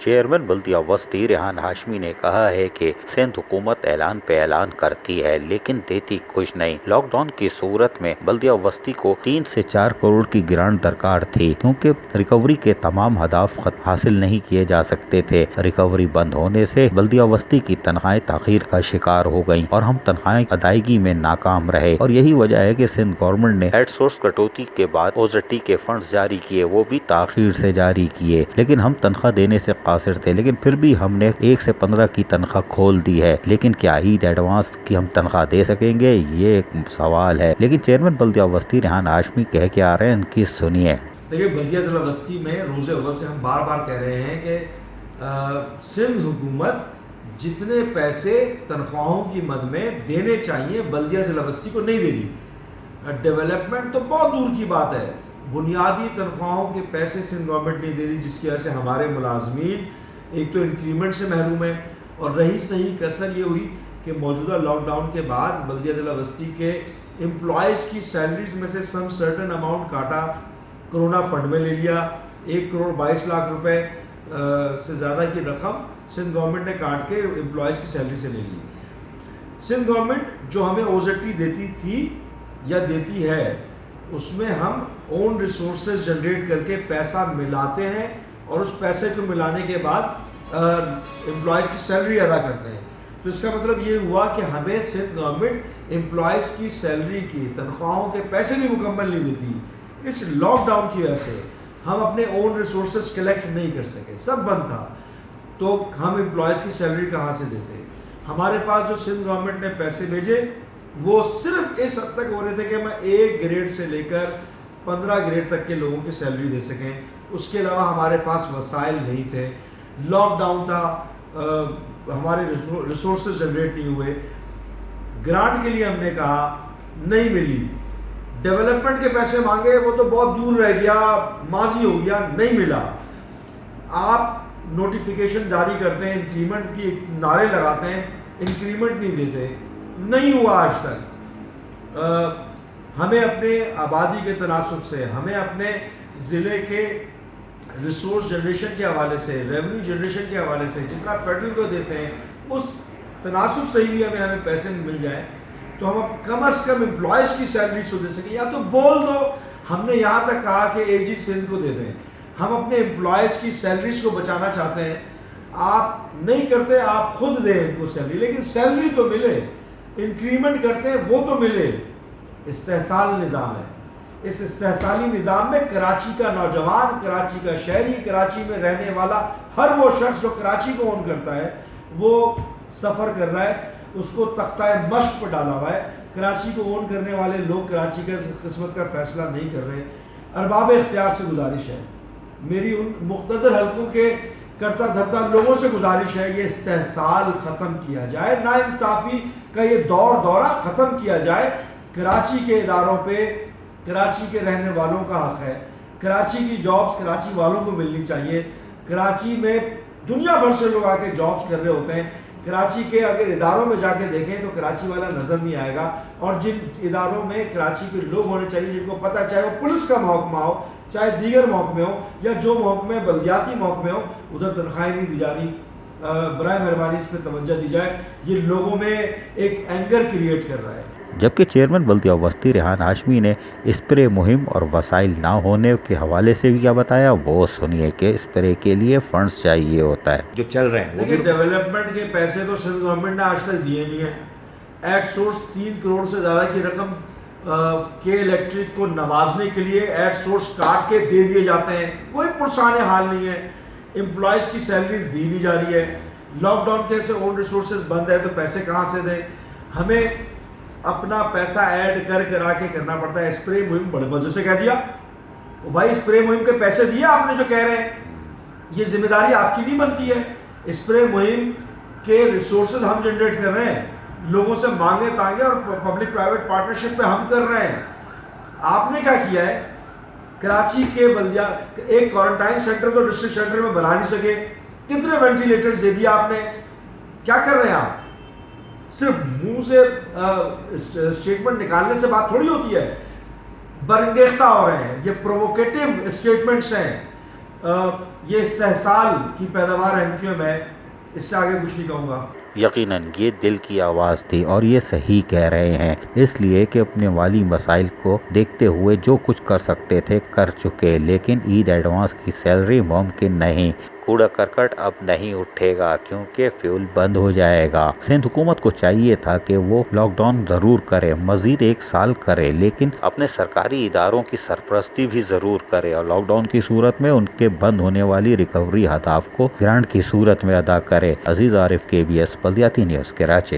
Chairman بلدیہ وسطی ریحان ہاشمی نے کہا ہے کہ سندھ حکومت اعلان پہ اعلان کرتی ہے لیکن دیتی کچھ نہیں۔ لاک ڈاؤن کی صورت میں بلدیہ وسطی کو 3 سے 4 کروڑ کی گرانٹ درکار تھی کیونکہ ریکوری کے تمام اہداف حاصل نہیں کیے جا سکتے تھے۔ ریکوری بند ہونے سے بلدیہ وسطی کی تنخواہیں تاخیر کا شکار ہو گئیں اور ہم تنخواہیں ادائیگی میں ناکام رہے، اور یہی وجہ ہے کہ سندھ گورنمنٹ نے ایٹ سورس کٹوتی کے بعد اوزٹی کے فنڈز جاری کیے، وہ بھی تاخیر سے جاری کیے، لیکن ہم تنخواہ دینے سے قاصر تھے، لیکن پھر بھی ہم نے 1 سے 15 کی تنخواہ کھول دی ہے۔ لیکن کیا عید ایڈوانس کی ہم تنخواہ دے سکیں گے، یہ ایک سوال ہے۔ لیکن چیئرمین بلدیہ وسطی ریحان ہاشمی کہہ کے آ رہے ہیں، ان کی سنیے۔ دیکھیے، بلدیہ ضلع وسطی میں روز اول سے ہم بار بار کہہ رہے ہیں کہ سندھ حکومت جتنے پیسے تنخواہوں کی مد میں دینے چاہیے بلدیہ ضلع وسطی کو نہیں دے رہی۔ ڈیولپمنٹ تو بہت دور کی بات ہے، بنیادی تنخواہوں کے پیسے سندھ گورنمنٹ نہیں دے رہی، جس کی وجہ سے ہمارے ملازمین ایک تو انکریمنٹ سے محروم ہیں، اور رہی صحیح کسر یہ ہوئی کہ موجودہ لاک ڈاؤن کے بعد بلدیہ ضلع وسطی کے امپلائیز کی سیلریز میں سے سم سرٹن اماؤنٹ کاٹا، کرونا فنڈ میں لے لیا۔ 1 کروڑ 22 لاکھ روپے سے زیادہ کی رقم سندھ گورنمنٹ نے کاٹ کے امپلائیز کی سیلری سے لے لی۔ سندھ گورنمنٹ جو ہمیں اوزٹی دیتی تھی یا دیتی ہے، اس میں ہم اون ریسورسز جنریٹ کر کے پیسہ ملاتے ہیں، اور اس پیسے کو ملانے کے بعد امپلائیز کی سیلری ادا کرتے ہیں۔ تو اس کا مطلب یہ ہوا کہ ہمیں سندھ گورنمنٹ امپلائیز کی سیلری کی تنخواہوں کے پیسے بھی مکمل نہیں دیتی۔ اس لاک ڈاؤن کی وجہ سے ہم اپنے اون ریسورسز کلیکٹ نہیں کر سکے، سب بند تھا، تو ہم امپلائیز کی سیلری کہاں سے دیتے؟ ہمارے پاس جو سندھ گورنمنٹ نے پیسے بھیجے وہ صرف اس حد تک ہو رہے تھے کہ ہم 1 گریڈ سے لے کر 15 گریڈ تک کے لوگوں کی سیلری دے سکیں، اس کے علاوہ ہمارے پاس وسائل نہیں تھے، لاک ڈاؤن تھا، ہمارے ریسورسز جنریٹ نہیں ہوئے۔ گرانٹ کے لیے ہم نے کہا، نہیں ملی۔ ڈیولپمنٹ کے پیسے مانگے، وہ تو بہت دور رہ گیا، ماضی ہو گیا، نہیں ملا۔ آپ نوٹیفیکیشن جاری کرتے ہیں، انکریمنٹ کی نعرے لگاتے ہیں، انکریمنٹ نہیں دیتے، نہیں ہوا آج تک۔ ہمیں اپنے آبادی کے تناسب سے، ہمیں اپنے ضلع کے ریسورس جنریشن کے حوالے سے، ریونیو جنریشن کے حوالے سے جتنا فیڈرل کو دیتے ہیں، اس تناسب سے ہی ہمیں پیسے مل جائیں، تو ہم اب کم از کم امپلائیز کی سیلریز کو دے سکیں، یا تو بول دو۔ ہم نے یہاں تک کہا کہ اے جی سندھ کو دے دیں، ہم اپنے امپلائیز کی سیلریز کو بچانا چاہتے ہیں، آپ نہیں کرتے، آپ خود دیں ان کو سیلری، لیکن سیلری تو ملے، انکریمنٹ کرتے ہیں وہ تو ملے۔ استحصال نظام ہے، اس استحصالی نظام میں کراچی کا نوجوان، کراچی کا شہری، کراچی میں رہنے والا ہر وہ شخص جو کراچی کو اون کرتا ہے، وہ سفر کر رہا ہے، اس کو تختہ مشق پر ڈالا ہوا ہے۔ کراچی کو اون کرنے والے لوگ کراچی کے قسمت کا فیصلہ نہیں کر رہے۔ ارباب اختیار سے گزارش ہے، میری ان مقتدر حلقوں کے کرتا دھرتا لوگوں سے گزارش ہے، یہ استحصال ختم کیا جائے، ناانصافی کا یہ دورہ ختم کیا جائے۔ کراچی کے اداروں پہ کراچی کے رہنے والوں کا حق ہے، کراچی کی جابز کراچی والوں کو ملنی چاہیے۔ کراچی میں دنیا بھر سے لوگ آ کے جابز کر رہے ہوتے ہیں، کراچی کے اگر اداروں میں جا کے دیکھیں تو کراچی والا نظر نہیں آئے گا، اور جن اداروں میں کراچی کے لوگ ہونے چاہیے، جن کو پتہ، چاہے وہ پولیس کا محکمہ ہو، چاہے دیگر محکمے ہوں، یا جو محکمے بلدیاتی محکمے ہوں، ادھر تنخواہیں نہیں دی جا رہی۔ برائے مہربانی اس پہ توجہ دی جائے، یہ لوگوں میں ایک اینگر کریٹ کر رہا ہے۔ جبکہ چیئرمین بلدیہ وسطی ریحان ہاشمی نے اسپرے مہم اور وسائل نہ ہونے کے حوالے سے بھی کیا بتایا، وہ سنیے کہ اسپرے کے لیے فنڈز چاہیے ہوتا ہے جو چل رہے ہیں۔ لیکن ڈیولپمنٹ کے پیسے تو سندھ گورنمنٹ نے آج تک دیے نہیں ہیں۔ ایٹ سورس 3 کروڑ سے زیادہ کی رقم کے الیکٹرک کو نوازنے کے لیے ایٹ سورس کاٹ کے دے دیے جاتے ہیں، کوئی پرسان حال نہیں ہے۔ امپلائیز کی سیلریز دی نہیں جا رہی ہے، لاک ڈاؤن کے سے اون ریسورسز بند ہے، تو پیسے کہاں سے دیں؟ ہمیں اپنا پیسہ ایڈ کرا کے کرنا پڑتا ہے۔ اسپرے مہم بڑے مزے سے کہہ دیا، بھائی اسپرے مہم کے پیسے دیے آپ نے جو کہہ رہے ہیں، یہ ذمہ داری آپ کی نہیں بنتی ہے۔ اسپرے مہم کے ریسورسز ہم جنریٹ کر رہے ہیں، لوگوں سے مانگے تانگے اور پبلک پرائیویٹ پارٹنرشپ پہ ہم کر رہے ہیں۔ آپ نے کیا کیا ہے؟ کراچی کے بلدیہ ایک کوارنٹائن سینٹر تو ڈسٹرکٹ سینٹر میں بنا نہیں سکے، کتنے وینٹیلیٹرز دے دیا آپ نے؟ کیا کر رہے ہیں آپ؟ صرف منہ سے اسٹیٹمنٹ نکالنے سے بات تھوڑی ہوتی ہے، برانگیختہ ہو رہے ہیں، یہ پرووکیٹو اسٹیٹمنٹس ہیں۔ یہ استحصال کی پیداوار MQM ہے، اس سے آگے کچھ نہیں کہوں گا۔ یقیناً یہ دل کی آواز تھی اور یہ صحیح کہہ رہے ہیں، اس لیے کہ اپنے مالی مسائل کو دیکھتے ہوئے جو کچھ کر سکتے تھے کر چکے، لیکن عید ایڈوانس کی سیلری ممکن نہیں۔ کوڑا کرکٹ اب نہیں اٹھے گا کیونکہ فیول بند ہو جائے گا۔ سندھ حکومت کو چاہیے تھا کہ وہ لاک ڈاؤن ضرور کرے، مزید 1 سال کرے، لیکن اپنے سرکاری اداروں کی سرپرستی بھی ضرور کرے اور لاک ڈاؤن کی صورت میں ان کے بند ہونے والی ریکوری اہداف کو گرانٹ کی صورت میں ادا کرے۔ عزیز عارف، KBS بلدیاتی نیوز، کراچی۔